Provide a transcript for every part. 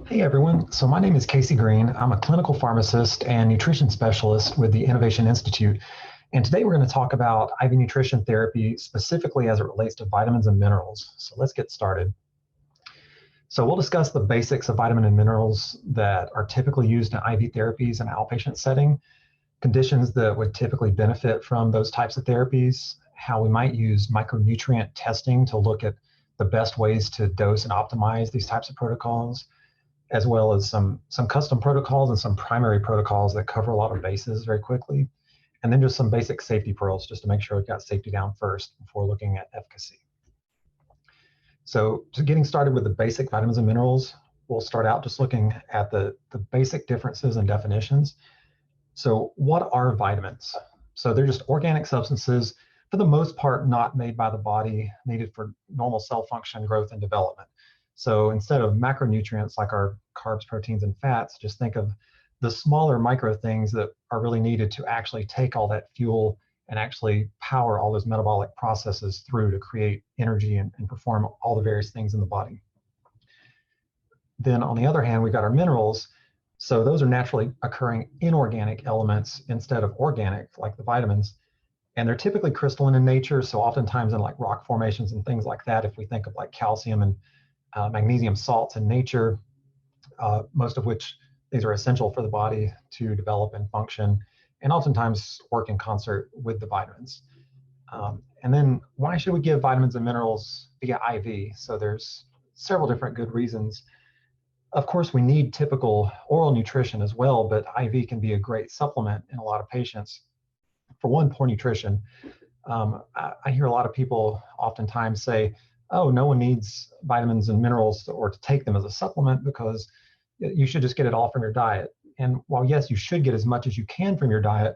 Hey everyone, so my name is Casey Green. I'm a clinical pharmacist and nutrition specialist with the Innovation Institute. And today we're going to talk about IV nutrition therapy specifically as it relates to vitamins and minerals. So let's get started. So we'll discuss the basics of vitamin and minerals that are typically used in IV therapies in an outpatient setting, conditions that would typically benefit from those types of therapies, how we might use micronutrient testing to look at the best ways to dose and optimize these types of protocols, as well as some custom protocols and some primary protocols that cover a lot of bases very quickly. And then just some basic safety pearls just to make sure we've got safety down first before looking at efficacy. So just getting started with the basic vitamins and minerals, we'll start out just looking at the basic differences and definitions. So what are vitamins? So they're just organic substances, for the most part, not made by the body, needed for normal cell function, growth, and development. So instead of macronutrients like our carbs, proteins, and fats, just think of the smaller micro things that are really needed to actually take all that fuel and actually power all those metabolic processes through to create energy and perform all the various things in the body. Then on the other hand, we've got our minerals. So those are naturally occurring inorganic elements instead of organic, like the vitamins. And they're typically crystalline in nature. So oftentimes in like rock formations and things like that, if we think of like calcium and magnesium salts in nature, most of which these are essential for the body to develop and function, and oftentimes work in concert with the vitamins. And then why should we give vitamins and minerals via IV? So there's several different good reasons. Of course, we need typical oral nutrition as well, but IV can be a great supplement in a lot of patients. For one, poor nutrition. I hear a lot of people oftentimes say, oh, no one needs vitamins and minerals or to take them as a supplement because you should just get it all from your diet. And while yes, you should get as much as you can from your diet,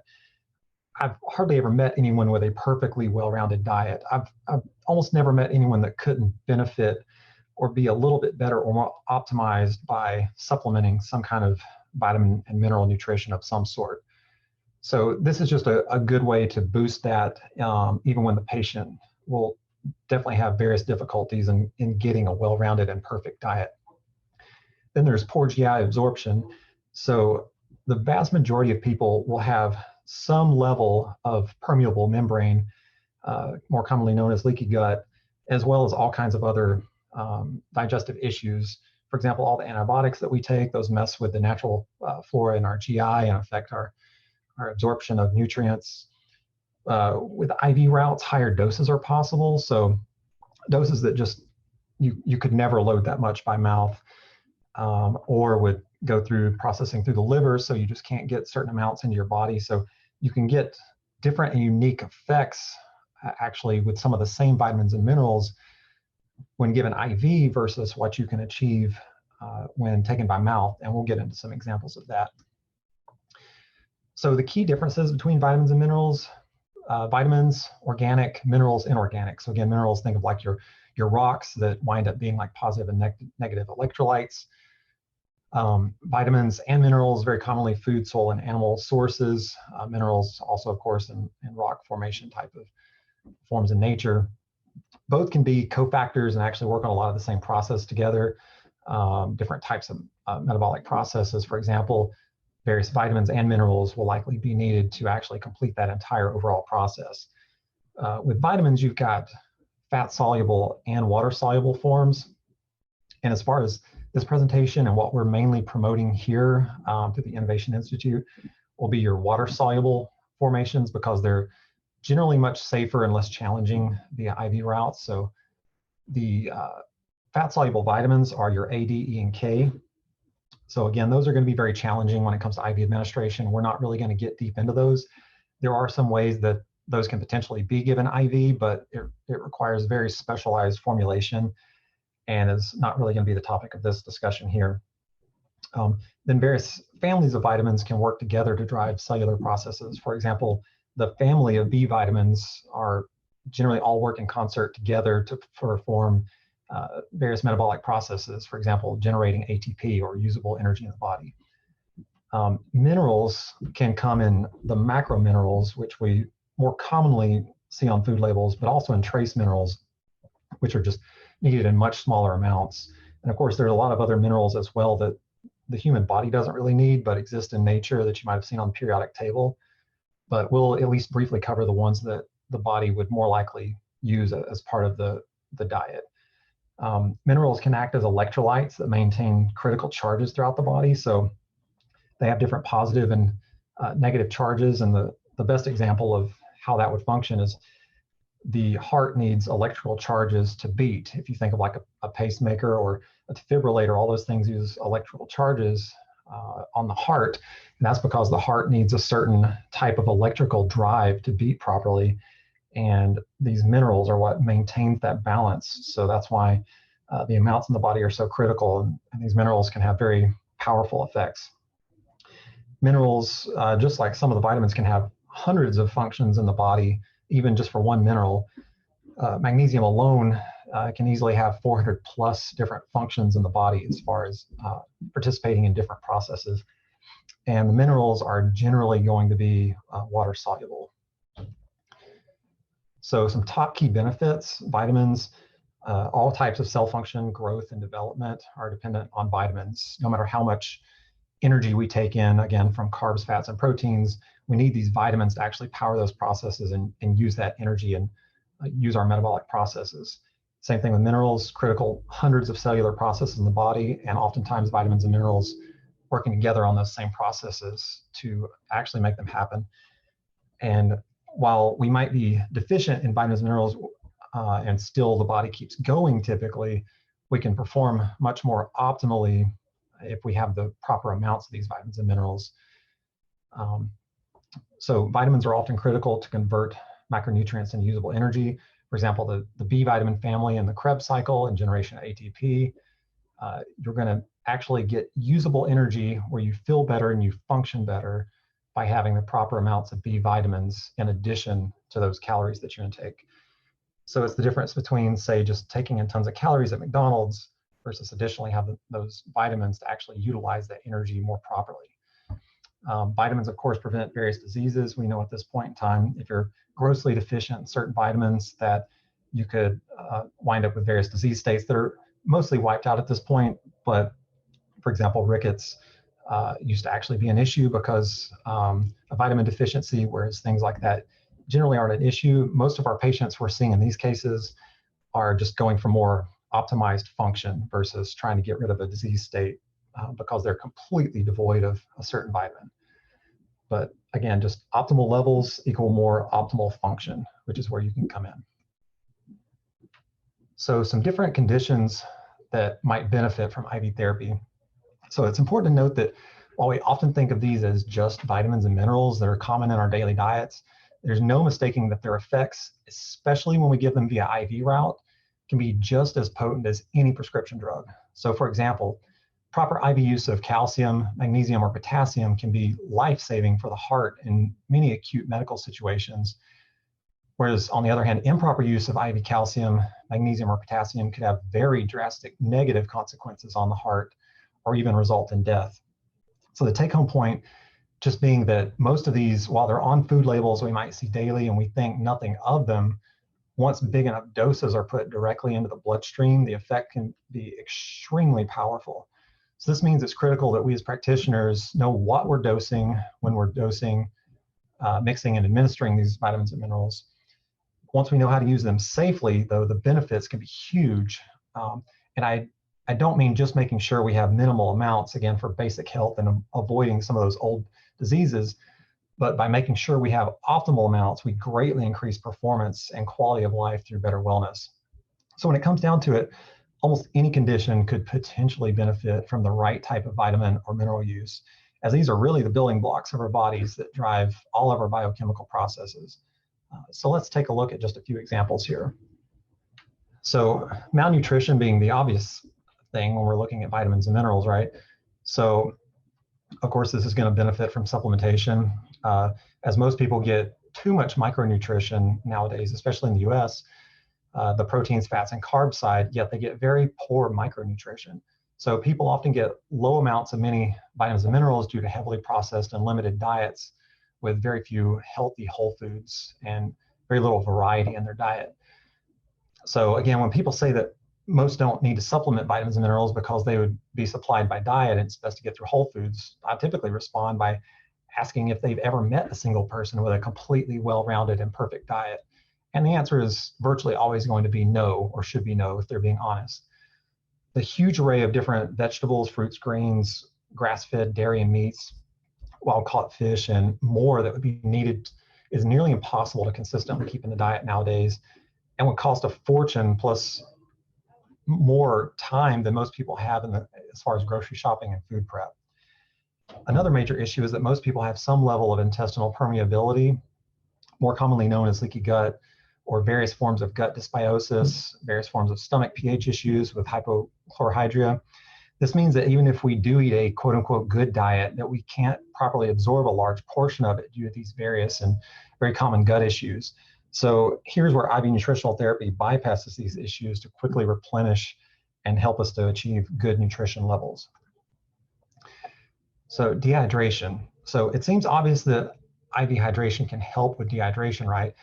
I've hardly ever met anyone with a perfectly well-rounded diet. I've almost never met anyone that couldn't benefit or be a little bit better or more optimized by supplementing some kind of vitamin and mineral nutrition of some sort. So this is just a good way to boost that, even when the patient will definitely have various difficulties in getting a well-rounded and perfect diet. Then there's poor GI absorption. So the vast majority of people will have some level of permeable membrane, more commonly known as leaky gut, as well as all kinds of other digestive issues. For example, all the antibiotics that we take, those mess with the natural flora in our GI and affect our absorption of nutrients. With IV routes, higher doses are possible. So doses that just, you could never load that much by mouth, or would go through processing through the liver. So you just can't get certain amounts into your body. So you can get different and unique effects actually with some of the same vitamins and minerals when given IV versus what you can achieve when taken by mouth. And we'll get into some examples of that. So the key differences between vitamins and minerals: vitamins, organic; minerals, inorganic. So again, minerals, think of like your rocks that wind up being like positive and negative electrolytes. Vitamins and minerals, very commonly food, soil, and animal sources. Minerals also, of course, in rock formation type of forms in nature. Both can be cofactors and actually work on a lot of the same process together. Different types of metabolic processes, for example, various vitamins and minerals will likely be needed to actually complete that entire overall process. With vitamins, you've got fat-soluble and water-soluble forms. And as far as this presentation and what we're mainly promoting here through the Innovation Institute will be your water-soluble formations, because they're generally much safer and less challenging via IV routes. So the fat-soluble vitamins are your A, D, E, and K. So again, those are going to be very challenging when it comes to IV administration. We're not really going to get deep into those. There are some ways that those can potentially be given IV, but it requires very specialized formulation and is not really going to be the topic of this discussion here. Then various families of vitamins can work together to drive cellular processes. For example, the family of B vitamins are generally all work in concert together to perform various metabolic processes, for example, generating ATP or usable energy in the body. Minerals can come in the macro minerals, which we more commonly see on food labels, but also in trace minerals, which are just needed in much smaller amounts. And of course, there's a lot of other minerals as well that the human body doesn't really need, but exist in nature that you might have seen on the periodic table. But we'll at least briefly cover the ones that the body would more likely use as part of the diet. Minerals can act as electrolytes that maintain critical charges throughout the body. So they have different positive and negative charges. And the best example of how that would function is the heart needs electrical charges to beat. If you think of like a pacemaker or a defibrillator, all those things use electrical charges on the heart. And that's because the heart needs a certain type of electrical drive to beat properly. And these minerals are what maintains that balance. So that's why the amounts in the body are so critical. And these minerals can have very powerful effects. Minerals, just like some of the vitamins, can have hundreds of functions in the body, even just for one mineral. Magnesium alone can easily have 400 plus different functions in the body as far as participating in different processes. And the minerals are generally going to be water soluble. So some top key benefits: vitamins, all types of cell function, growth, and development are dependent on vitamins. No matter how much energy we take in, again, from carbs, fats, and proteins, we need these vitamins to actually power those processes and use that energy and use our metabolic processes. Same thing with minerals, critical hundreds of cellular processes in the body, and oftentimes vitamins and minerals working together on those same processes to actually make them happen. And while we might be deficient in vitamins and minerals and still the body keeps going typically, we can perform much more optimally if we have the proper amounts of these vitamins and minerals. So vitamins are often critical to convert macronutrients into usable energy. For example, the B vitamin family in the Krebs cycle and generation of ATP, you're going to actually get usable energy where you feel better and you function better by having the proper amounts of B vitamins in addition to those calories that you intake. So it's the difference between, say, just taking in tons of calories at McDonald's versus additionally have those vitamins to actually utilize that energy more properly. Vitamins, of course, prevent various diseases. We know at this point in time, if you're grossly deficient in certain vitamins, that you could wind up with various disease states that are mostly wiped out at this point. But for example, rickets used to actually be an issue because of vitamin deficiency, whereas things like that generally aren't an issue. Most of our patients we're seeing in these cases are just going for more optimized function versus trying to get rid of a disease state because they're completely devoid of a certain vitamin. But again, just optimal levels equal more optimal function, which is where you can come in. So some different conditions that might benefit from IV therapy. So it's important to note that while we often think of these as just vitamins and minerals that are common in our daily diets, there's no mistaking that their effects, especially when we give them via IV route, can be just as potent as any prescription drug. So for example, proper IV use of calcium, magnesium, or potassium can be life-saving for the heart in many acute medical situations. Whereas on the other hand, improper use of IV calcium, magnesium, or potassium could have very drastic negative consequences on the heart or even result in death. So the take-home point just being that most of these, while they're on food labels we might see daily and we think nothing of them, once big enough doses are put directly into the bloodstream, the effect can be extremely powerful. So this means it's critical that we as practitioners know what we're dosing when we're dosing, mixing and administering these vitamins and minerals. Once we know how to use them safely, though, the benefits can be huge. And I don't mean just making sure we have minimal amounts, again, for basic health and avoiding some of those old diseases, but by making sure we have optimal amounts, we greatly increase performance and quality of life through better wellness. So when it comes down to it, almost any condition could potentially benefit from the right type of vitamin or mineral use, as these are really the building blocks of our bodies that drive all of our biochemical processes. So let's take a look at just a few examples here. So malnutrition being the obvious thing when we're looking at vitamins and minerals, right? So of course, this is going to benefit from supplementation. As most people get too much micronutrition nowadays, especially in the US, the proteins, fats, and carbs side, yet they get very poor micronutrition. So people often get low amounts of many vitamins and minerals due to heavily processed and limited diets with very few healthy whole foods and very little variety in their diet. So again, when people say that most don't need to supplement vitamins and minerals because they would be supplied by diet, and it's best to get through whole foods. I typically respond by asking if they've ever met a single person with a completely well-rounded and perfect diet. And the answer is virtually always going to be no, or should be no if they're being honest. The huge array of different vegetables, fruits, grains, grass-fed dairy and meats, wild-caught fish, and more that would be needed is nearly impossible to consistently keep in the diet nowadays, and would cost a fortune, plus more time than most people have as far as grocery shopping and food prep. Another major issue is that most people have some level of intestinal permeability, more commonly known as leaky gut, or various forms of gut dysbiosis, various forms of stomach pH issues with hypochlorhydria. This means that even if we do eat a quote unquote good diet, that we can't properly absorb a large portion of it due to these various and very common gut issues. So here's where IV nutritional therapy bypasses these issues to quickly replenish and help us to achieve good nutrition levels. So dehydration. So it seems obvious that IV hydration can help with dehydration, right?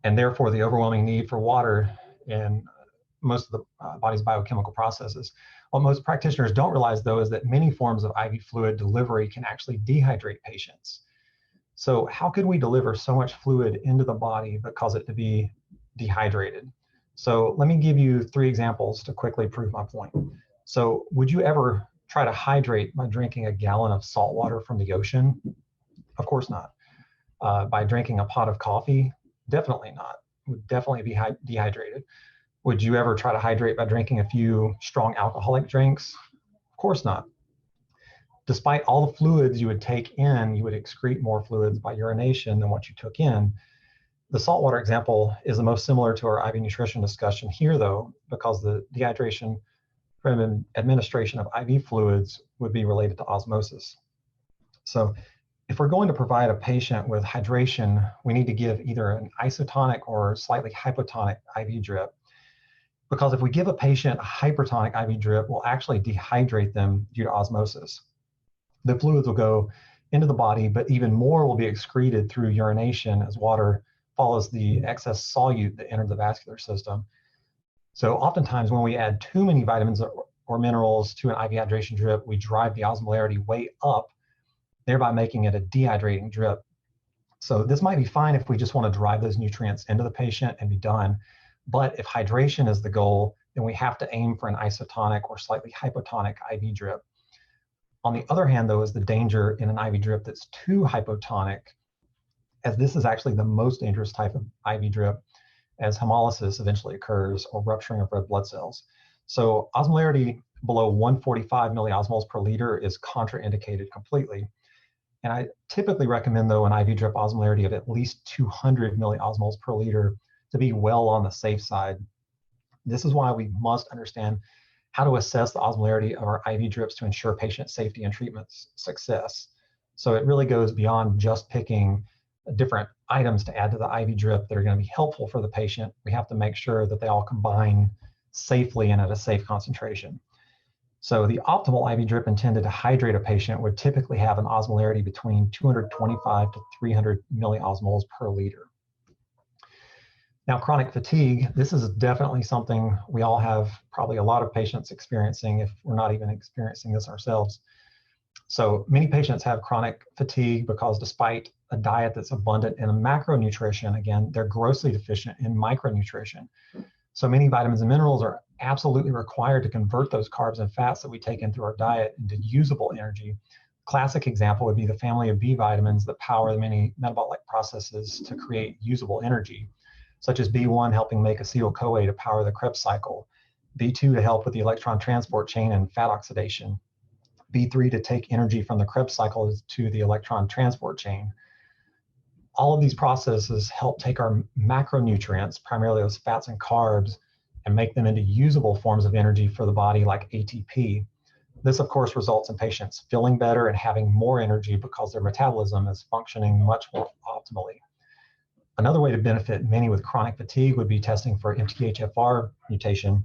And therefore the overwhelming need for water in most of the body's biochemical processes. What most practitioners don't realize, though, is that many forms of IV fluid delivery can actually dehydrate patients. So how could we deliver so much fluid into the body but cause it to be dehydrated? So let me give you 3 examples to quickly prove my point. So would you ever try to hydrate by drinking a gallon of salt water from the ocean? Of course not. By drinking a pot of coffee? Definitely not. Would definitely be dehydrated. Would you ever try to hydrate by drinking a few strong alcoholic drinks? Of course not. Despite all the fluids you would take in, you would excrete more fluids by urination than what you took in. The saltwater example is the most similar to our IV nutrition discussion here, though, because the dehydration from administration of IV fluids would be related to osmosis. So if we're going to provide a patient with hydration, we need to give either an isotonic or slightly hypotonic IV drip. Because if we give a patient a hypertonic IV drip, we'll actually dehydrate them due to osmosis. The fluids will go into the body, but even more will be excreted through urination as water follows the excess solute that entered the vascular system. So oftentimes when we add too many vitamins or minerals to an IV hydration drip, we drive the osmolarity way up, thereby making it a dehydrating drip. So this might be fine if we just want to drive those nutrients into the patient and be done. But if hydration is the goal, then we have to aim for an isotonic or slightly hypotonic IV drip. On the other hand, though, is the danger in an IV drip that's too hypotonic, as this is actually the most dangerous type of IV drip, as hemolysis eventually occurs, or rupturing of red blood cells. So osmolarity below 145 milliosmoles per liter is contraindicated completely. And I typically recommend, though, an IV drip osmolarity of at least 200 milliosmoles per liter to be well on the safe side. This is why we must understand how to assess the osmolarity of our IV drips to ensure patient safety and treatment success. So it really goes beyond just picking different items to add to the IV drip that are going to be helpful for the patient. We have to make sure that they all combine safely and at a safe concentration. So the optimal IV drip intended to hydrate a patient would typically have an osmolarity between 225 to 300 milliosmoles per liter. Now, chronic fatigue, this is definitely something we all have probably a lot of patients experiencing, if we're not even experiencing this ourselves. So many patients have chronic fatigue because despite a diet that's abundant in macronutrition, again, they're grossly deficient in micronutrition. So many vitamins and minerals are absolutely required to convert those carbs and fats that we take in through our diet into usable energy. Classic example would be the family of B vitamins that power the many metabolic processes to create usable energy, such as B1 helping make acetyl-CoA to power the Krebs cycle, B2 to help with the electron transport chain and fat oxidation, B3 to take energy from the Krebs cycle to the electron transport chain. All of these processes help take our macronutrients, primarily those fats and carbs, and make them into usable forms of energy for the body like ATP. This, of course, results in patients feeling better and having more energy because their metabolism is functioning much more optimally. Another way to benefit many with chronic fatigue would be testing for MTHFR mutation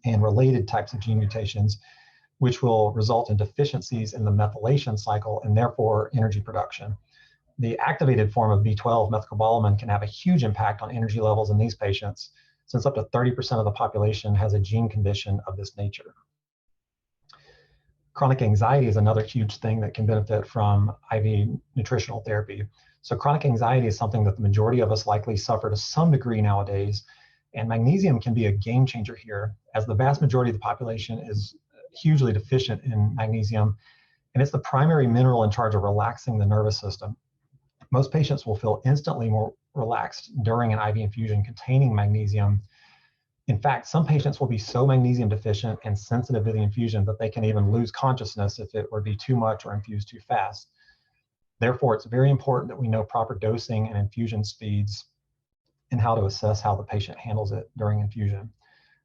and related types of gene mutations, which will result in deficiencies in the methylation cycle and therefore energy production. The activated form of B12 methylcobalamin can have a huge impact on energy levels in these patients. since up to 30% of the population has a gene condition of this nature. Chronic anxiety is another huge thing that can benefit from IV nutritional therapy. So chronic anxiety is something that the majority of us likely suffer to some degree nowadays, and magnesium can be a game changer here, as the vast majority of the population is hugely deficient in magnesium, and it's the primary mineral in charge of relaxing the nervous system. Most patients will feel instantly more relaxed during an IV infusion containing magnesium. In fact, some patients will be so magnesium deficient and sensitive to the infusion that they can even lose consciousness if it were to be too much or infused too fast. Therefore, it's very important that we know proper dosing and infusion speeds and how to assess how the patient handles it during infusion.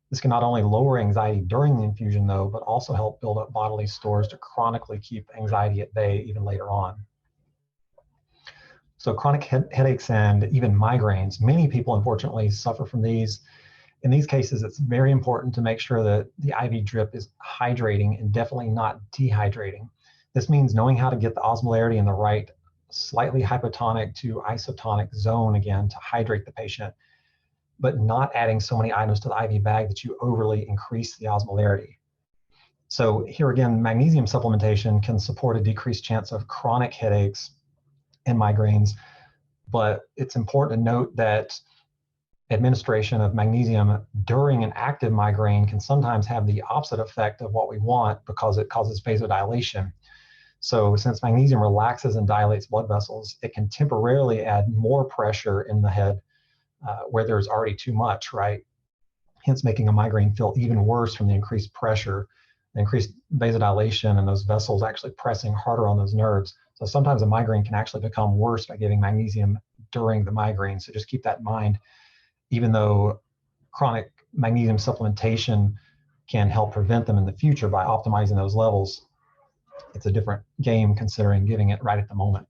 This can not only lower anxiety during the infusion, though, but also help build up bodily stores to chronically keep anxiety at bay even later on. So chronic headaches and even migraines, many people unfortunately suffer from these. In these cases, it's very important to make sure that the IV drip is hydrating and definitely not dehydrating. This means knowing how to get the osmolarity in the right slightly hypotonic to isotonic zone again to hydrate the patient, but not adding so many items to the IV bag that you overly increase the osmolarity. So here again, magnesium supplementation can support a decreased chance of chronic headaches and migraines, but it's important to note that administration of magnesium during an active migraine can sometimes have the opposite effect of what we want because it causes vasodilation. So since magnesium relaxes and dilates blood vessels, it can temporarily add more pressure in the head where there's already too much, right? Hence making a migraine feel even worse from the increased pressure, the increased vasodilation, and those vessels actually pressing harder on those nerves. So sometimes a migraine can actually become worse by giving magnesium during the migraine. So just keep that in mind. Even though chronic magnesium supplementation can help prevent them in the future by optimizing those levels, it's a different game considering giving it right at the moment.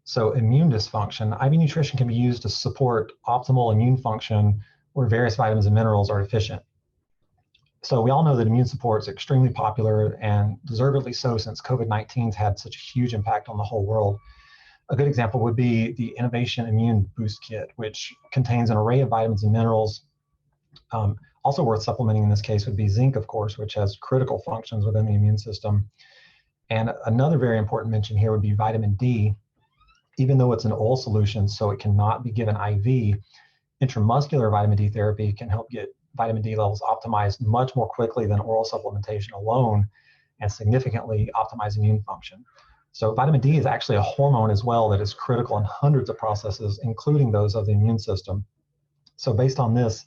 So immune dysfunction, IV nutrition can be used to support optimal immune function where various vitamins and minerals are deficient. So we all know that immune support is extremely popular and deservedly so since COVID-19's had such a huge impact on the whole world. A good example would be the Innovation Immune Boost Kit, which contains an array of vitamins and minerals. Also worth supplementing in this case would be zinc, of course, which has critical functions within the immune system. And another very important mention here would be vitamin D. Even though it's an oil solution, so it cannot be given IV, intramuscular vitamin D therapy can help get vitamin D levels optimized much more quickly than oral supplementation alone and significantly optimize immune function. So vitamin D is actually a hormone as well that is critical in hundreds of processes, including those of the immune system. So based on this,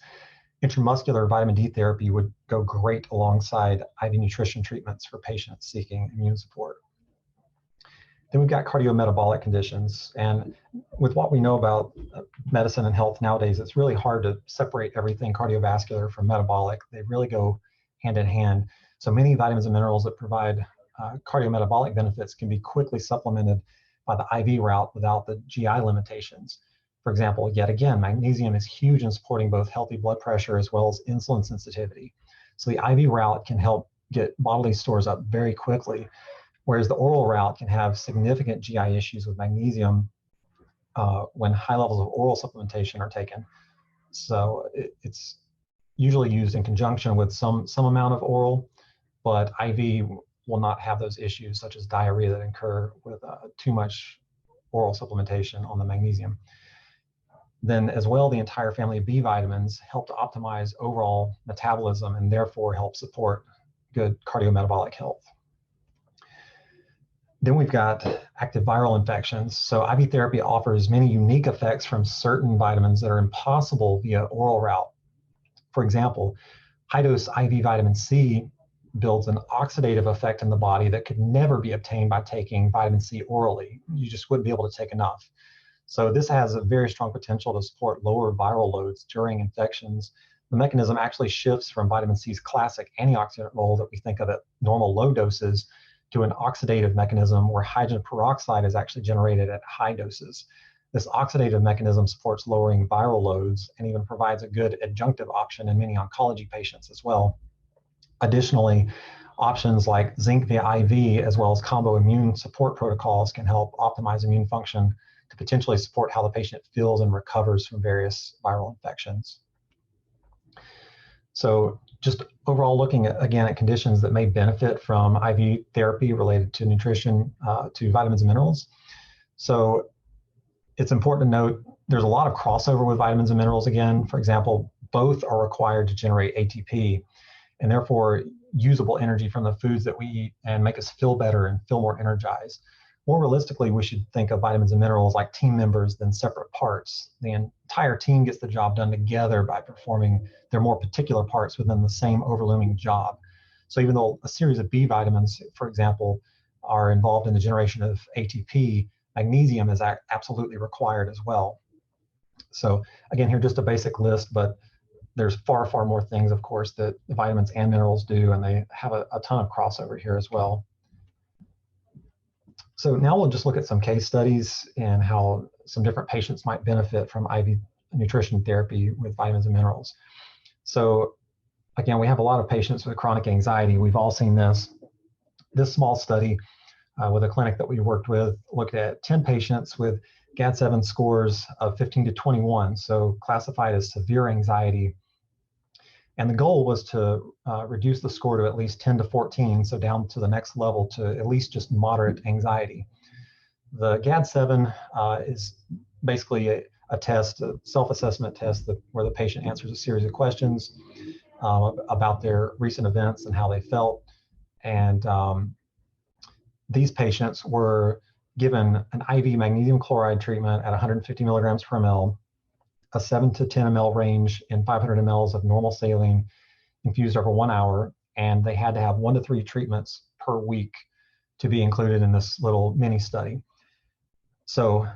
intramuscular vitamin D therapy would go great alongside IV nutrition treatments for patients seeking immune support. Then we've got cardiometabolic conditions. And with what we know about medicine and health nowadays, it's really hard to separate everything cardiovascular from metabolic. They really go hand in hand. So many vitamins and minerals that provide cardiometabolic benefits can be quickly supplemented by the IV route without the GI limitations. For example, yet again, magnesium is huge in supporting both healthy blood pressure as well as insulin sensitivity. So the IV route can help get bodily stores up very quickly, whereas the oral route can have significant GI issues with magnesium when high levels of oral supplementation are taken. So it's usually used in conjunction with some amount of oral, but IV will not have those issues such as diarrhea that occur with too much oral supplementation on the magnesium. Then as well, the entire family of B vitamins help to optimize overall metabolism and therefore help support good cardiometabolic health. Then we've got active viral infections. So IV therapy offers many unique effects from certain vitamins that are impossible via oral route. For example, high-dose IV vitamin C builds an oxidative effect in the body that could never be obtained by taking vitamin C orally. You just wouldn't be able to take enough. So this has a very strong potential to support lower viral loads during infections. The mechanism actually shifts from vitamin C's classic antioxidant role that we think of at normal low doses to an oxidative mechanism where hydrogen peroxide is actually generated at high doses. This oxidative mechanism supports lowering viral loads and even provides a good adjunctive option in many oncology patients as well. Additionally, options like zinc via IV as well as combo immune support protocols can help optimize immune function to potentially support how the patient feels and recovers from various viral infections. So just overall looking at, again, at conditions that may benefit from IV therapy related to nutrition, to vitamins and minerals. So it's important to note there's a lot of crossover with vitamins and minerals. Again, for example, both are required to generate ATP and therefore usable energy from the foods that we eat and make us feel better and feel more energized. More realistically, we should think of vitamins and minerals like team members than separate parts. The entire team gets the job done together by performing their more particular parts within the same overlooming job. So even though a series of B vitamins, for example, are involved in the generation of ATP, magnesium is absolutely required as well. So again, here just a basic list, but there's far, far more things, of course, that the vitamins and minerals do, and they have a ton of crossover here as well. So now we'll just look at some case studies and how some different patients might benefit from IV nutrition therapy with vitamins and minerals. So again, we have a lot of patients with chronic anxiety. We've all seen this. This small study with a clinic that we worked with looked at 10 patients with GAD-7 scores of 15 to 21, so classified as severe anxiety. And the goal was to reduce the score to at least 10 to 14, so down to the next level to at least just moderate anxiety. The GAD-7 is basically a test, a self-assessment test where the patient answers a series of questions about their recent events and how they felt. And these patients were given an IV magnesium chloride treatment at 150 milligrams per ml, a 7 to 10 ml range in 500 mLs of normal saline infused over 1 hour, and they had to have 1 to 3 treatments per week to be included in this little mini study. So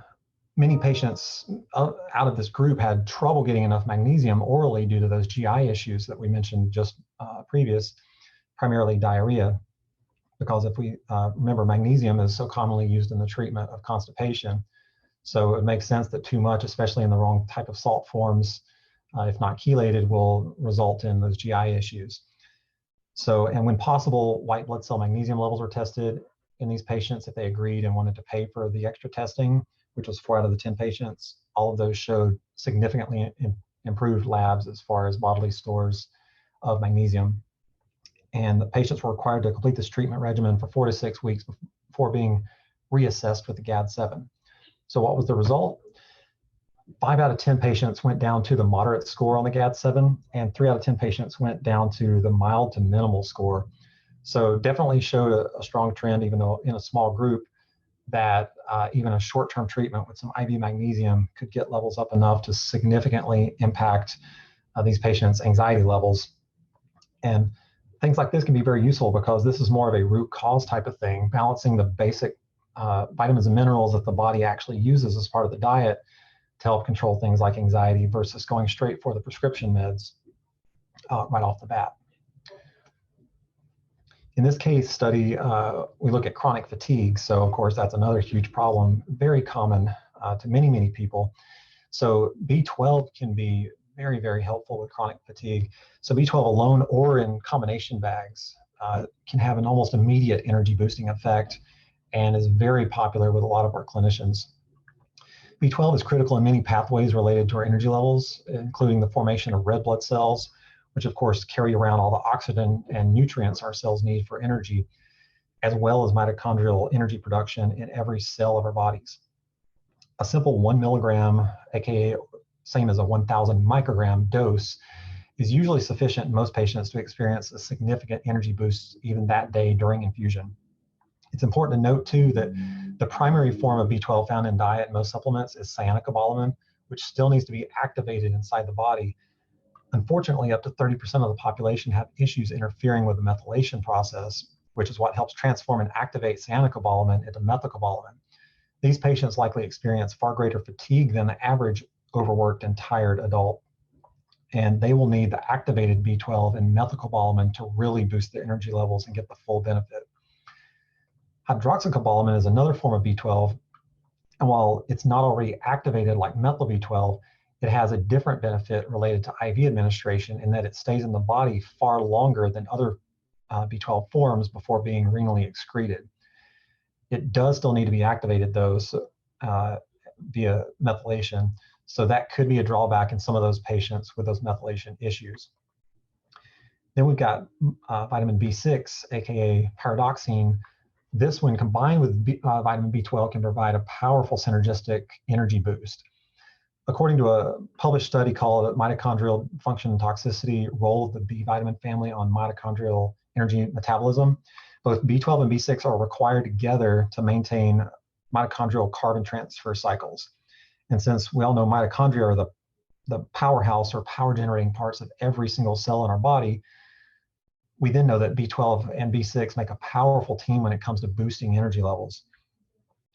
many patients out of this group had trouble getting enough magnesium orally due to those GI issues that we mentioned just previous, primarily diarrhea, because if we remember, magnesium is so commonly used in the treatment of constipation. So it makes sense that too much, especially in the wrong type of salt forms, if not chelated, will result in those GI issues. So, and when possible, white blood cell magnesium levels were tested in these patients if they agreed and wanted to pay for the extra testing, which was 4 out of the 10 patients. All of those showed significantly improved labs as far as bodily stores of magnesium. And the patients were required to complete this treatment regimen for 4 to 6 weeks before being reassessed with the GAD-7. So what was the result? 5 out of 10 patients went down to the moderate score on the GAD-7, and 3 out of 10 patients went down to the mild to minimal score. So definitely showed a strong trend, even though in a small group, that even a short-term treatment with some IV magnesium could get levels up enough to significantly impact these patients' anxiety levels. And things like this can be very useful because this is more of a root cause type of thing, balancing the basic vitamins and minerals that the body actually uses as part of the diet to help control things like anxiety versus going straight for the prescription meds right off the bat. In this case study, we look at chronic fatigue. So of course, that's another huge problem, very common to many, many people. So B12 can be very, very helpful with chronic fatigue. So B12 alone or in combination bags can have an almost immediate energy boosting effect and is very popular with a lot of our clinicians. B12 is critical in many pathways related to our energy levels, including the formation of red blood cells, which of course carry around all the oxygen and nutrients our cells need for energy, as well as mitochondrial energy production in every cell of our bodies. A simple 1 milligram, aka same as a 1,000 microgram dose, is usually sufficient in most patients to experience a significant energy boost even that day during infusion. It's important to note too that the primary form of B12 found in diet and most supplements is cyanocobalamin, which still needs to be activated inside the body. Unfortunately, up to 30% of the population have issues interfering with the methylation process, which is what helps transform and activate cyanocobalamin into methylcobalamin. These patients likely experience far greater fatigue than the average overworked and tired adult, and they will need the activated B12 and methylcobalamin to really boost their energy levels and get the full benefit. Hydroxycobalamin is another form of B12, and while it's not already activated like methyl B12, it has a different benefit related to IV administration in that it stays in the body far longer than other B12 forms before being renally excreted. It does still need to be activated though, via methylation, so that could be a drawback in some of those patients with those methylation issues. Then we've got vitamin B6, aka pyridoxine. This, when combined with vitamin B12, can provide a powerful synergistic energy boost. According to a published study called Mitochondrial Function and Toxicity, Role of the B vitamin family on Mitochondrial Energy Metabolism, both B12 and B6 are required together to maintain mitochondrial carbon transfer cycles. And since we all know mitochondria are the powerhouse or power generating parts of every single cell in our body, we then know that B12 and B6 make a powerful team when it comes to boosting energy levels.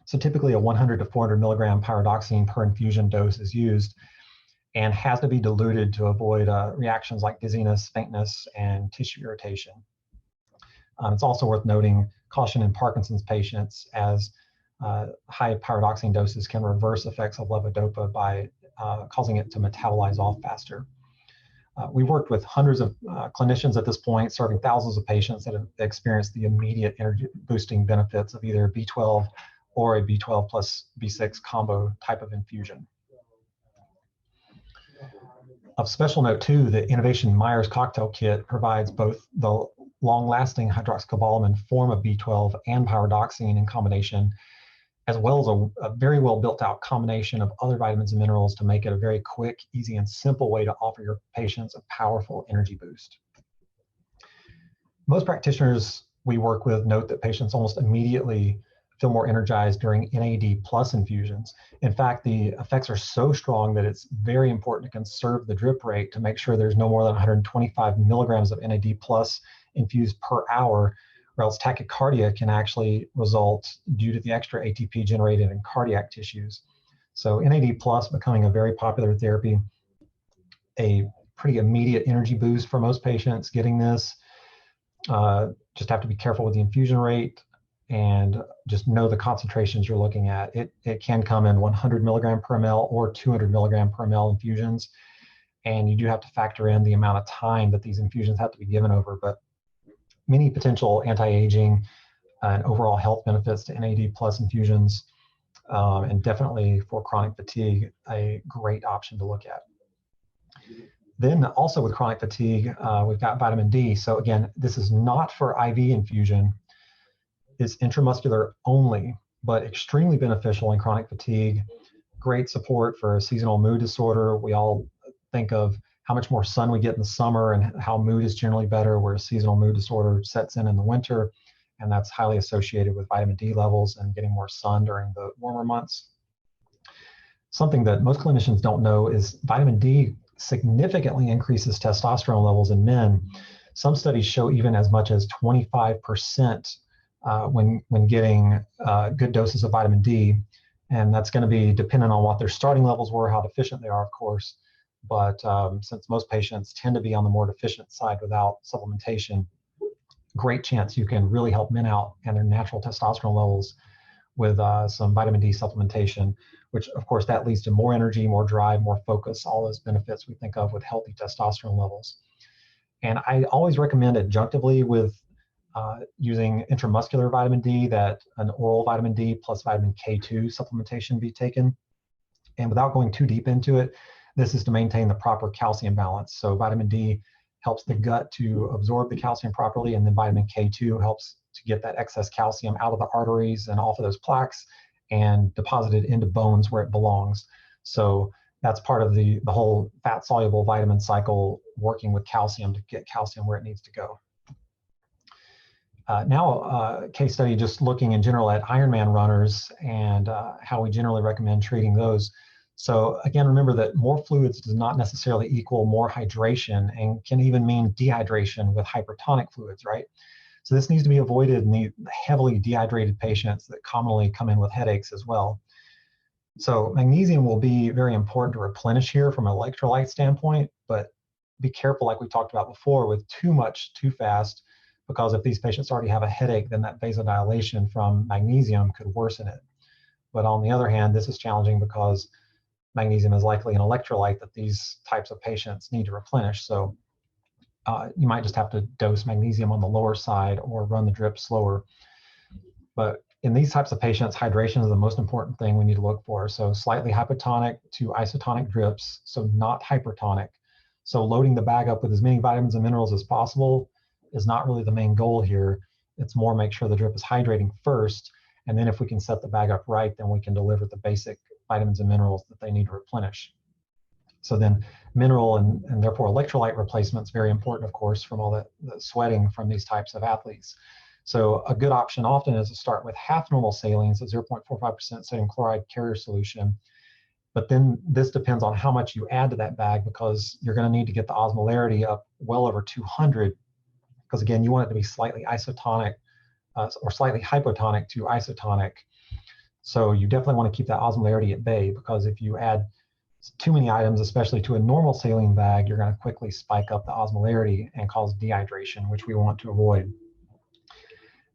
So typically a 100 to 400 milligram pyridoxine per infusion dose is used and has to be diluted to avoid reactions like dizziness, faintness, and tissue irritation. It's also worth noting caution in Parkinson's patients, as high pyridoxine doses can reverse effects of levodopa by causing it to metabolize off faster. We've worked with hundreds of clinicians at this point, serving thousands of patients that have experienced the immediate energy boosting benefits of either B12 or a B12 plus B6 combo type of infusion. Of special note too, the Innovation Myers cocktail kit provides both the long-lasting hydroxycobalamin form of B12 and pyridoxine in combination, as well as a very well built out combination of other vitamins and minerals to make it a very quick, easy, and simple way to offer your patients a powerful energy boost. Most practitioners we work with note that patients almost immediately feel more energized during NAD plus infusions. In fact, the effects are so strong that it's very important to conserve the drip rate to make sure there's no more than 125 milligrams of NAD plus infused per hour, or else tachycardia can actually result due to the extra ATP generated in cardiac tissues. So NAD plus becoming a very popular therapy, a pretty immediate energy boost for most patients getting this. Just have to be careful with the infusion rate and just know the concentrations you're looking at. It can come in 100 milligram per ml or 200 milligram per ml infusions. And you do have to factor in the amount of time that these infusions have to be given over. But many potential anti-aging and overall health benefits to NAD plus infusions, and definitely for chronic fatigue, a great option to look at. Then also with chronic fatigue, we've got vitamin D. So again, this is not for IV infusion. It's intramuscular only, but extremely beneficial in chronic fatigue. Great support for seasonal mood disorder. We all think of how much more sun we get in the summer and how mood is generally better, where seasonal mood disorder sets in the winter. And that's highly associated with vitamin D levels and getting more sun during the warmer months. Something that most clinicians don't know is vitamin D significantly increases testosterone levels in men. Some studies show even as much as 25% when getting good doses of vitamin D. And that's going to be dependent on what their starting levels were, how deficient they are, of course. But since most patients tend to be on the more deficient side without supplementation, great chance you can really help men out and their natural testosterone levels with some vitamin D supplementation, which of course that leads to more energy, more drive, more focus, all those benefits we think of with healthy testosterone levels. And I always recommend adjunctively with using intramuscular vitamin D that an oral vitamin D plus vitamin K2 supplementation be taken. And without going too deep into it, this is to maintain the proper calcium balance. So vitamin D helps the gut to absorb the calcium properly, and then vitamin K2 helps to get that excess calcium out of the arteries and off of those plaques and deposited into bones where it belongs. So that's part of the whole fat-soluble vitamin cycle, working with calcium to get calcium where it needs to go. Now a case study just looking in general at Ironman runners and how we generally recommend treating those. So again, remember that more fluids does not necessarily equal more hydration, and can even mean dehydration with hypertonic fluids, right? So this needs to be avoided in the heavily dehydrated patients that commonly come in with headaches as well. So magnesium will be very important to replenish here from an electrolyte standpoint, but be careful, like we talked about before, with too much too fast, because if these patients already have a headache, then that vasodilation from magnesium could worsen it. But on the other hand, this is challenging because magnesium is likely an electrolyte that these types of patients need to replenish. So you might just have to dose magnesium on the lower side or run the drip slower. But in these types of patients, hydration is the most important thing we need to look for. So slightly hypotonic to isotonic drips, so not hypertonic. So loading the bag up with as many vitamins and minerals as possible is not really the main goal here. It's more make sure the drip is hydrating first, and then if we can set the bag up right, then we can deliver the basic vitamins and minerals that they need to replenish. So then mineral and therefore electrolyte replacement is very important, of course, from all the sweating from these types of athletes. So a good option often is to start with half normal saline, so 0.45% sodium chloride carrier solution. But then this depends on how much you add to that bag, because you're going to need to get the osmolarity up well over 200, because again, you want it to be slightly isotonic or slightly hypotonic to isotonic. So you definitely want to keep that osmolarity at bay, because if you add too many items, especially to a normal saline bag, you're going to quickly spike up the osmolarity and cause dehydration, which we want to avoid.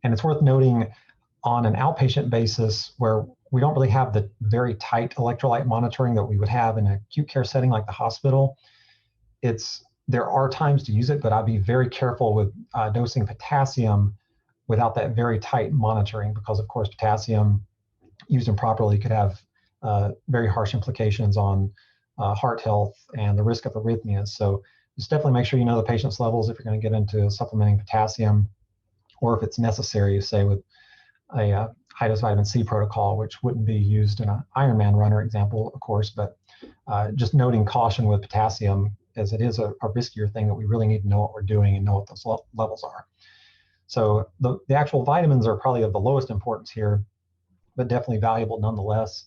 And it's worth noting, on an outpatient basis where we don't really have the very tight electrolyte monitoring that we would have in an acute care setting like the hospital, there are times to use it, but I'd be very careful with dosing potassium without that very tight monitoring, because of course potassium used improperly could have very harsh implications on heart health and the risk of arrhythmias. So just definitely make sure you know the patient's levels if you're going to get into supplementing potassium, or if it's necessary, say with a high-dose vitamin C protocol, which wouldn't be used in an Ironman runner example, of course, but just noting caution with potassium, as it is a riskier thing that we really need to know what we're doing and know what those levels are. So the actual vitamins are probably of the lowest importance here, but definitely valuable nonetheless.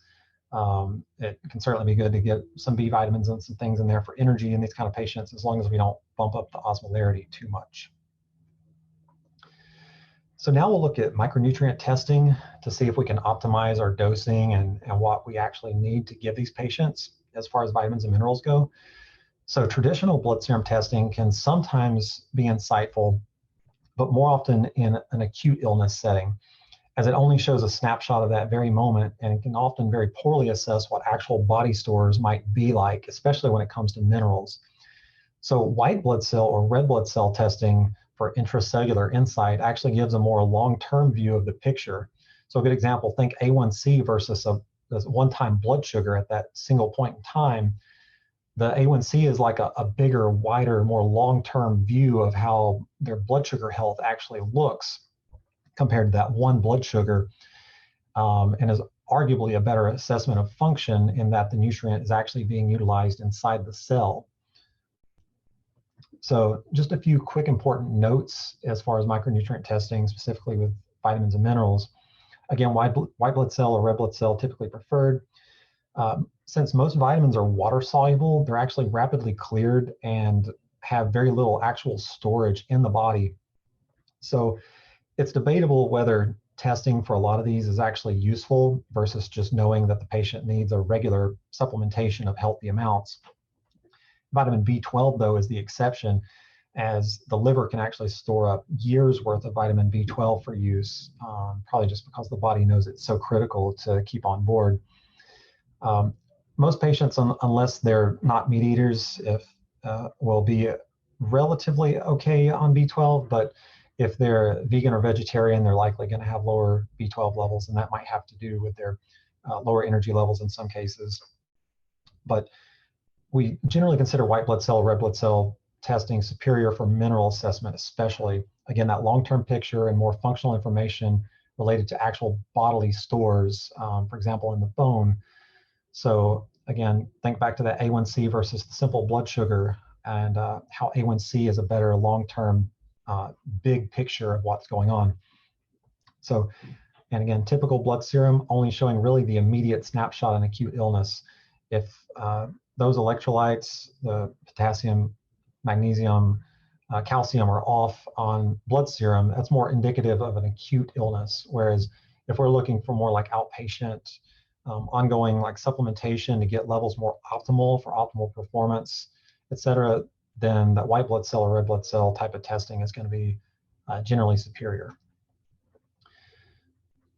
It can certainly be good to get some B vitamins and some things in there for energy in these kind of patients, as long as we don't bump up the osmolarity too much. So now we'll look at micronutrient testing to see if we can optimize our dosing and what we actually need to give these patients as far as vitamins and minerals go. So traditional blood serum testing can sometimes be insightful, but more often in an acute illness setting, as it only shows a snapshot of that very moment, and it can often very poorly assess what actual body stores might be like, especially when it comes to minerals. So white blood cell or red blood cell testing for intracellular insight actually gives a more long-term view of the picture. So a good example, think A1C versus a one-time blood sugar at that single point in time. The A1C is like a bigger, wider, more long-term view of how their blood sugar health actually looks compared to that one blood sugar, and is arguably a better assessment of function in that the nutrient is actually being utilized inside the cell. So just a few quick important notes as far as micronutrient testing, specifically with vitamins and minerals. Again, white blood cell or red blood cell typically preferred. Since most vitamins are water soluble, they're actually rapidly cleared and have very little actual storage in the body. So it's debatable whether testing for a lot of these is actually useful versus just knowing that the patient needs a regular supplementation of healthy amounts. Vitamin B12, though, is the exception, as the liver can actually store up years worth of vitamin B12 for use, probably just because the body knows it's so critical to keep on board. Most patients, unless they're not meat eaters, will be relatively okay on B12, but if they're vegan or vegetarian, they're likely going to have lower B12 levels, and that might have to do with their lower energy levels in some cases. But we generally consider white blood cell, red blood cell testing superior for mineral assessment, especially. Again, that long-term picture and more functional information related to actual bodily stores, for example, in the bone. So again, think back to that A1C versus the simple blood sugar, and how A1C is a better long-term big picture of what's going on. So, and again, typical blood serum only showing really the immediate snapshot in acute illness. If those electrolytes, the potassium, magnesium, calcium are off on blood serum, that's more indicative of an acute illness. Whereas if we're looking for more like outpatient, ongoing like supplementation to get levels more optimal for optimal performance, et cetera, then that white blood cell or red blood cell type of testing is going to be generally superior.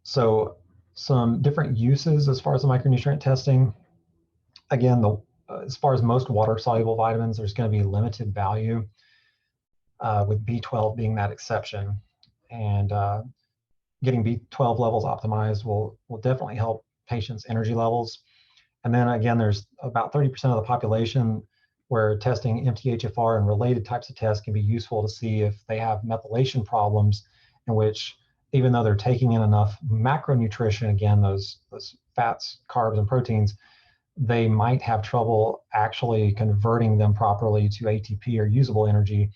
So some different uses as far as the micronutrient testing. Again, as far as most water-soluble vitamins, there's going to be limited value, with B12 being that exception. And getting B12 levels optimized will definitely help patients' energy levels. And then again, there's about 30% of the population where testing MTHFR and related types of tests can be useful to see if they have methylation problems, in which even though they're taking in enough macronutrition, again, those fats, carbs, and proteins, they might have trouble actually converting them properly to ATP or usable energy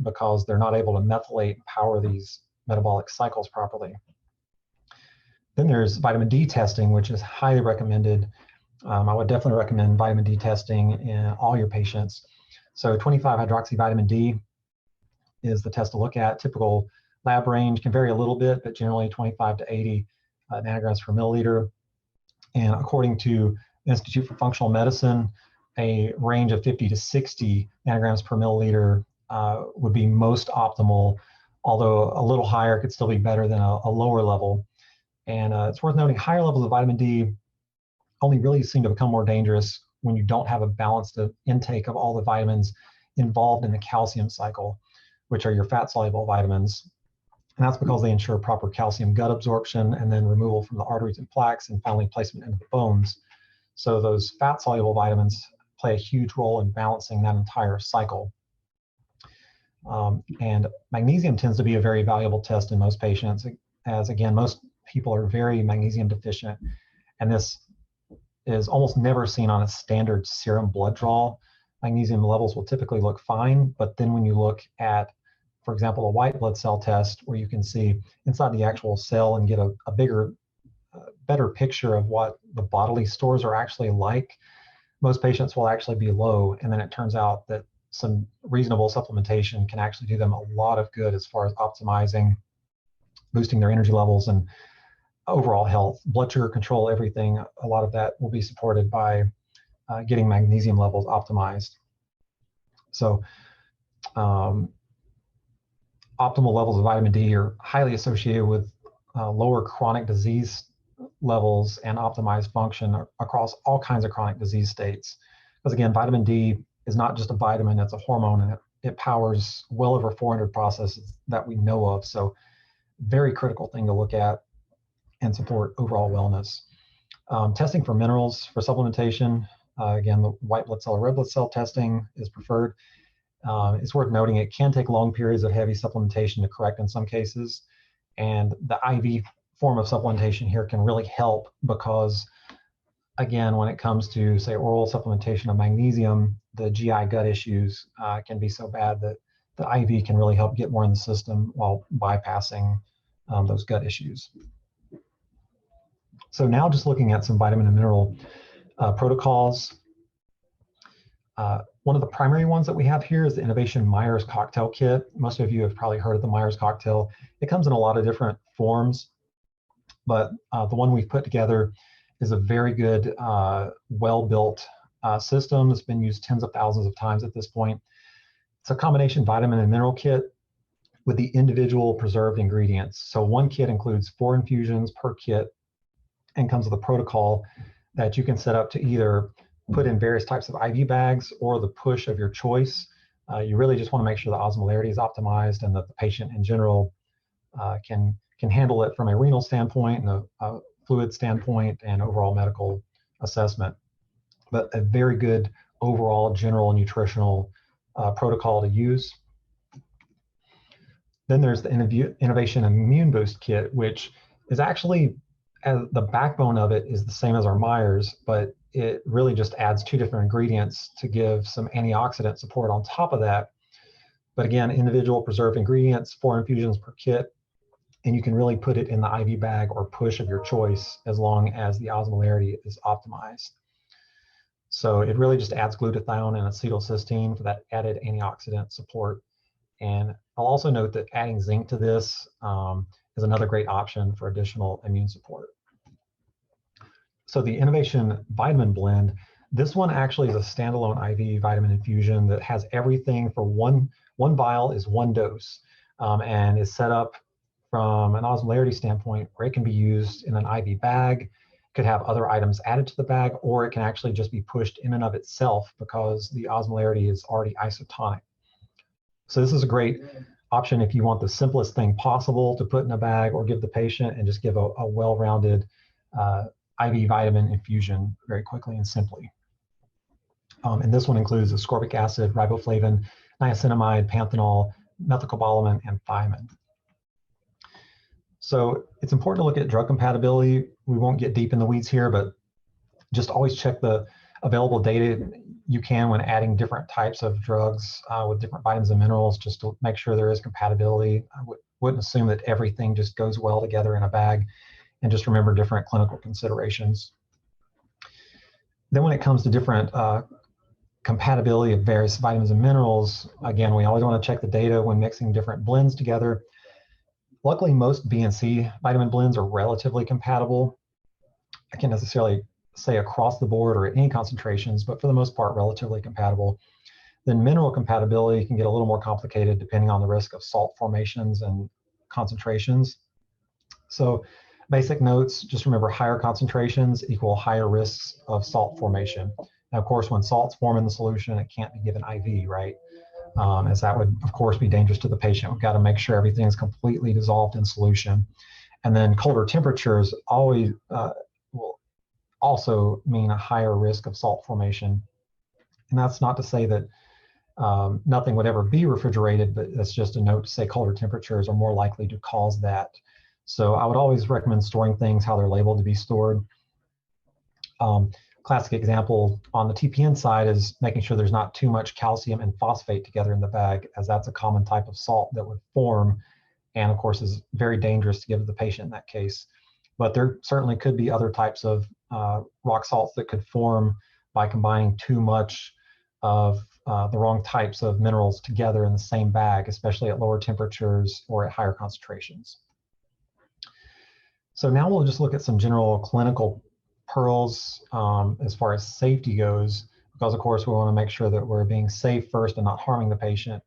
because they're not able to methylate and power these metabolic cycles properly. Then there's vitamin D testing, which is highly recommended. I would definitely recommend vitamin D testing in all your patients. So 25-hydroxyvitamin D is the test to look at. Typical lab range can vary a little bit, but generally 25 to 80 nanograms per milliliter. And according to the Institute for Functional Medicine, a range of 50 to 60 nanograms per milliliter would be most optimal, although a little higher could still be better than a lower level. And it's worth noting higher levels of vitamin D only really seem to become more dangerous when you don't have a balanced intake of all the vitamins involved in the calcium cycle, which are your fat-soluble vitamins. And that's because they ensure proper calcium gut absorption and then removal from the arteries and plaques and finally placement into the bones. So those fat-soluble vitamins play a huge role in balancing that entire cycle. And magnesium tends to be a very valuable test in most patients, as again, most people are very magnesium deficient. And this is almost never seen on a standard serum blood draw. Magnesium levels will typically look fine, but then when you look at, for example, a white blood cell test where you can see inside the actual cell and get a bigger, better picture of what the bodily stores are actually like, most patients will actually be low. And then it turns out that some reasonable supplementation can actually do them a lot of good as far as optimizing, boosting their energy levels and overall health, blood sugar control, everything. A lot of that will be supported by getting magnesium levels optimized. So optimal levels of vitamin D are highly associated with lower chronic disease levels and optimized function across all kinds of chronic disease states. Because again, vitamin D is not just a vitamin, it's a hormone, and it powers well over 400 processes that we know of. So very critical thing to look at and support overall wellness. Testing for minerals for supplementation, again, the white blood cell or red blood cell testing is preferred. It's worth noting it can take long periods of heavy supplementation to correct in some cases. And the IV form of supplementation here can really help because, again, when it comes to, say, oral supplementation of magnesium, the GI gut issues can be so bad that the IV can really help get more in the system while bypassing those gut issues. So now just looking at some vitamin and mineral protocols. One of the primary ones that we have here is the Innovation Myers Cocktail Kit. Most of you have probably heard of the Myers Cocktail. It comes in a lot of different forms, but the one we've put together is a very good, well-built system. It's been used tens of thousands of times at this point. It's a combination vitamin and mineral kit with the individual preserved ingredients. So one kit includes 4 infusions per kit and comes with a protocol that you can set up to either put in various types of IV bags or the push of your choice. You really just want to make sure the osmolarity is optimized and that the patient in general can handle it from a renal standpoint and a fluid standpoint and overall medical assessment. But a very good overall general nutritional protocol to use. Then there's the Innovation Immune Boost Kit, which is actually, the backbone of it is the same as our Myers, but it really just adds 2 different ingredients to give some antioxidant support on top of that. But again, individual preserved ingredients, 4 infusions per kit, and you can really put it in the IV bag or push of your choice as long as the osmolarity is optimized. So it really just adds glutathione and acetylcysteine for that added antioxidant support. And I'll also note that adding zinc to this is another great option for additional immune support. So the Innovation Vitamin Blend, this one actually is a standalone IV vitamin infusion that has everything for one vial is 1 dose and is set up from an osmolarity standpoint where it can be used in an IV bag, could have other items added to the bag, or it can actually just be pushed in and of itself because the osmolarity is already isotonic. So this is a great option if you want the simplest thing possible to put in a bag or give the patient and just give a well-rounded IV vitamin infusion very quickly and simply. And this one includes ascorbic acid, riboflavin, niacinamide, panthenol, methylcobalamin, and thiamine. So it's important to look at drug compatibility. We won't get deep in the weeds here, but just always check the available data you can when adding different types of drugs with different vitamins and minerals, just to make sure there is compatibility. I wouldn't assume that everything just goes well together in a bag, and just remember different clinical considerations. Then when it comes to different compatibility of various vitamins and minerals, again, we always want to check the data when mixing different blends together. Luckily, most B and C vitamin blends are relatively compatible. I can't necessarily say across the board or at any concentrations, but for the most part, relatively compatible. Then mineral compatibility can get a little more complicated depending on the risk of salt formations and concentrations. So basic notes, just remember higher concentrations equal higher risks of salt formation. Now, of course, when salts form in the solution, it can't be given IV, right? As that would, of course, be dangerous to the patient. We've got to make sure everything is completely dissolved in solution. And then colder temperatures always will also mean a higher risk of salt formation. And that's not to say that nothing would ever be refrigerated, but that's just a note to say colder temperatures are more likely to cause that. So I would always recommend storing things how they're labeled to be stored. Classic example on the TPN side is making sure there's not too much calcium and phosphate together in the bag, as that's a common type of salt that would form, and of course is very dangerous to give to the patient in that case. But there certainly could be other types of rock salts that could form by combining too much of the wrong types of minerals together in the same bag, especially at lower temperatures or at higher concentrations. So now we'll just look at some general clinical pearls as far as safety goes, because of course we want to make sure that we're being safe first and not harming the patient,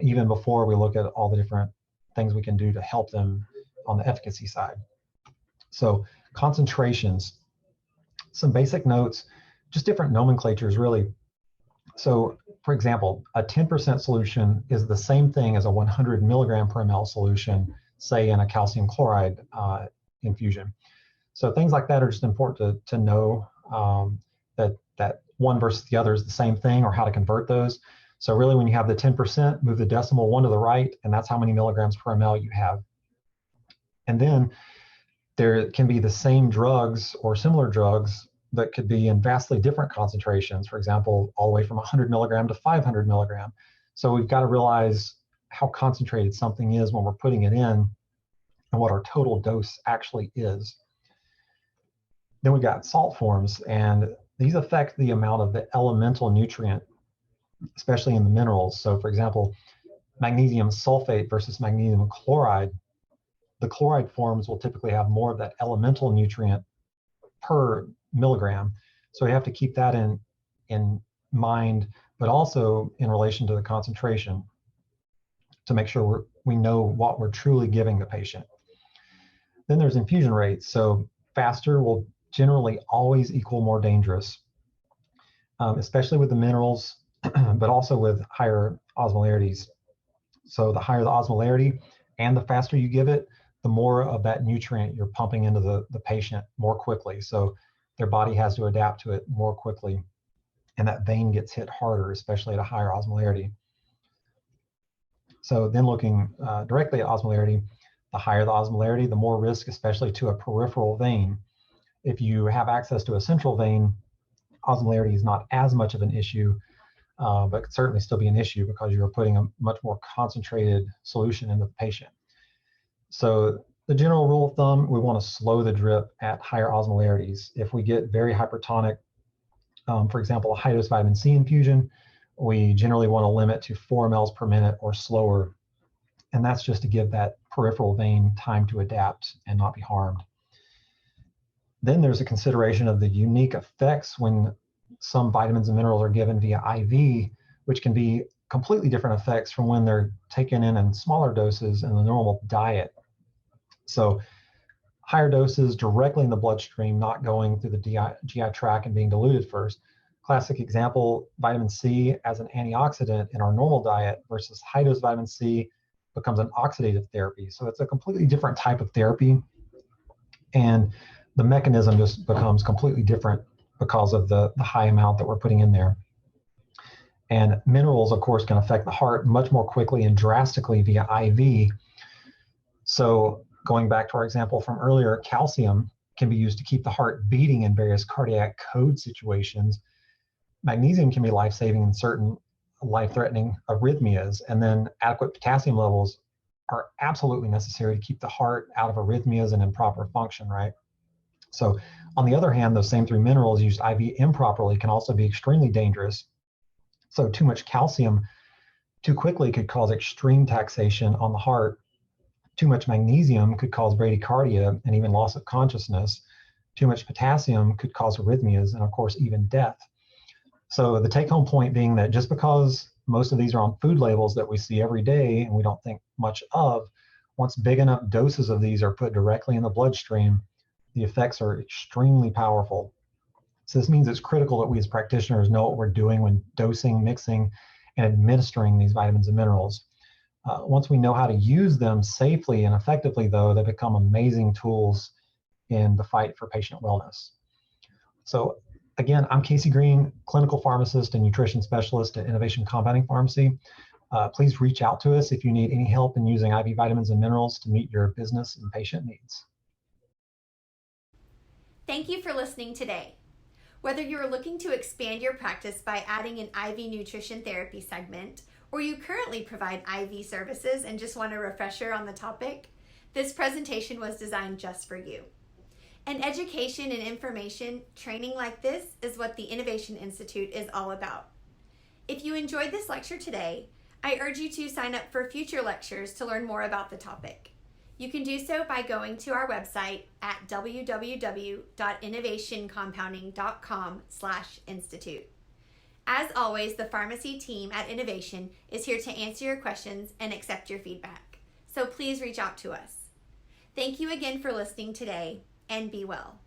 even before we look at all the different things we can do to help them on the efficacy side. So concentrations, some basic notes, just different nomenclatures really. So for example, a 10% solution is the same thing as a 100 milligram per ml solution, say in a calcium chloride infusion. So things like that are just important to know that one versus the other is the same thing, or how to convert those. So really when you have the 10%, move the decimal one to the right, and that's how many milligrams per ml you have. And then there can be the same drugs or similar drugs that could be in vastly different concentrations, for example, all the way from 100 milligram to 500 milligram. So we've got to realize how concentrated something is when we're putting it in and what our total dose actually is. Then we've got salt forms, and these affect the amount of the elemental nutrient, especially in the minerals. So for example, magnesium sulfate versus magnesium chloride, the chloride forms will typically have more of that elemental nutrient per milligram. So we have to keep that in mind, but also in relation to the concentration to make sure we know what we're truly giving the patient. Then there's infusion rates. So faster will generally always equal more dangerous, especially with the minerals, but also with higher osmolarities. So the higher the osmolarity and the faster you give it, the more of that nutrient you're pumping into the patient more quickly. So their body has to adapt to it more quickly, and that vein gets hit harder, especially at a higher osmolarity. So then looking directly at osmolarity, the higher the osmolarity, the more risk, especially to a peripheral vein. If you have access to a central vein, osmolarity is not as much of an issue, but could certainly still be an issue because you're putting a much more concentrated solution into the patient. So the general rule of thumb, we want to slow the drip at higher osmolarities. If we get very hypertonic, for example, a high-dose vitamin C infusion, we generally want to limit to 4 mLs per minute or slower. And that's just to give that peripheral vein time to adapt and not be harmed. Then there's a consideration of the unique effects when some vitamins and minerals are given via IV, which can be completely different effects from when they're taken in smaller doses in the normal diet. So higher doses directly in the bloodstream, not going through the GI tract and being diluted first. Classic example, vitamin C as an antioxidant in our normal diet versus high-dose vitamin C becomes an oxidative therapy. So it's a completely different type of therapy. And the mechanism just becomes completely different because of the high amount that we're putting in there. And minerals, of course, can affect the heart much more quickly and drastically via IV. So going back to our example from earlier, calcium can be used to keep the heart beating in various cardiac code situations. Magnesium can be life-saving in certain life-threatening arrhythmias. And then adequate potassium levels are absolutely necessary to keep the heart out of arrhythmias and improper function, right? So on the other hand, those same three minerals used IV improperly can also be extremely dangerous. So too much calcium too quickly could cause extreme taxation on the heart. Too much magnesium could cause bradycardia and even loss of consciousness. Too much potassium could cause arrhythmias and, of course, even death. So the take-home point being that just because most of these are on food labels that we see every day and we don't think much of, once big enough doses of these are put directly in the bloodstream, the effects are extremely powerful. So this means it's critical that we as practitioners know what we're doing when dosing, mixing, and administering these vitamins and minerals. Once we know how to use them safely and effectively, though, they become amazing tools in the fight for patient wellness. So again, I'm Casey Green, clinical pharmacist and nutrition specialist at Innovation Compounding Pharmacy. Please reach out to us if you need any help in using IV vitamins and minerals to meet your business and patient needs. Thank you for listening today. Whether you are looking to expand your practice by adding an IV nutrition therapy segment, or you currently provide IV services and just want a refresher on the topic, this presentation was designed just for you. And education and information training like this is what the Innovation Institute is all about. If you enjoyed this lecture today, I urge you to sign up for future lectures to learn more about the topic. You can do so by going to our website at www.innovationcompounding.com/institute. As always, the pharmacy team at Innovation is here to answer your questions and accept your feedback. So please reach out to us. Thank you again for listening today, and be well.